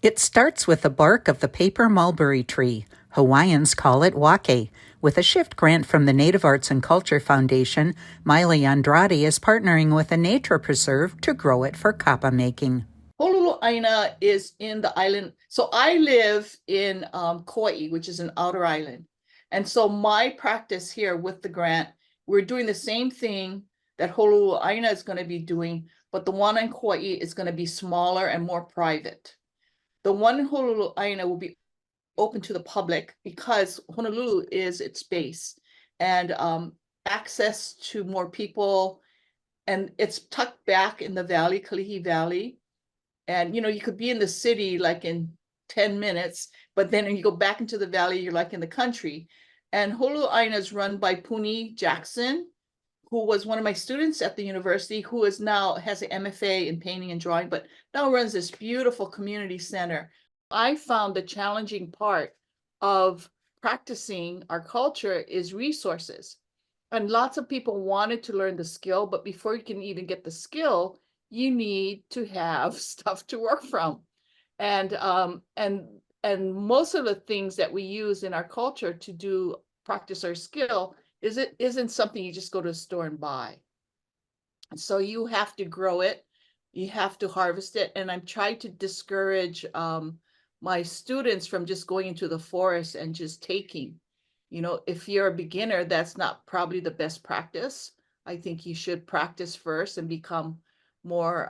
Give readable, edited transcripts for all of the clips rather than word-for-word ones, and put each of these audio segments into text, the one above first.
It starts with the bark of the paper mulberry tree. Hawaiians call it wake. With a shift grant from the Native Arts and Culture Foundation, Maile Andrade is partnering with a nature preserve to grow it for kapa making. Holu'aina is in the island. So I live in Kauai, which is an outer island. And so my practice here with the grant, we're doing the same thing that Holu'aina is going to be doing, but the one in Kauai is going to be smaller and more private. The one in Holu'aina will be open to the public because Honolulu is its base, and access to more people. And it's tucked back in the valley, Kalihi Valley. And you could be in the city like in 10 minutes, but then when you go back into the valley, you're like in the country. And Holu'aina is run by Puni Jackson, who was one of my students at the university, who is now has an MFA in painting and drawing, but now runs this beautiful community center. I found the challenging part of practicing our culture is resources. And lots of people wanted to learn the skill, but before you can even get the skill, you need to have stuff to work from. And most of the things that we use in our culture to do practice our skill isn't something you just go to a store and buy. So you have to grow it, you have to harvest it. And I'm trying to discourage my students from just going into the forest and just taking. If you're a beginner, that's not probably the best practice. I think you should practice first and become more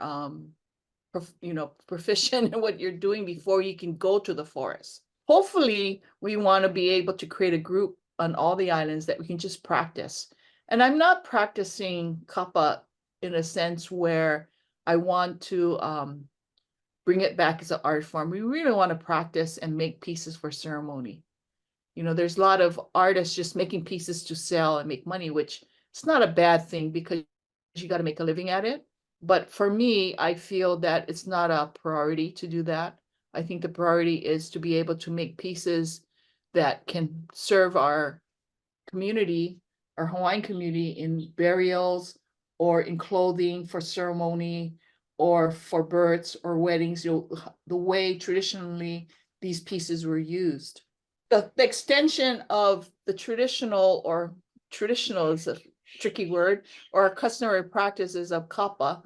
proficient in what you're doing before you can go to the forest. Hopefully, we want to be able to create a group on all the islands that we can just practice. And I'm not practicing kapa in a sense where I want to bring it back as an art form. We really want to practice and make pieces for ceremony. There's a lot of artists just making pieces to sell and make money, which it's not a bad thing because you got to make a living at it. But for me, I feel that it's not a priority to do that. I think the priority is to be able to make pieces that can serve our community, our Hawaiian community, in burials or in clothing for ceremony or for births or weddings, the way traditionally these pieces were used. The extension of the traditional is a tricky word, or customary practices of kapa,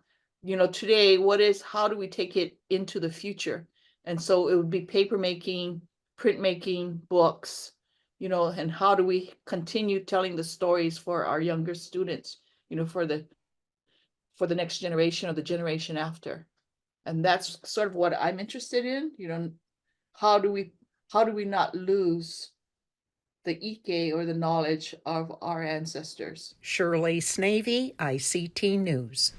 today, how do we take it into the future? And so it would be paper making, printmaking, books, and how do we continue telling the stories for our younger students, for the next generation or the generation after. And that's sort of what I'm interested in. How do we not lose the ike or the knowledge of our ancestors? Shirley Snavy, ICT News.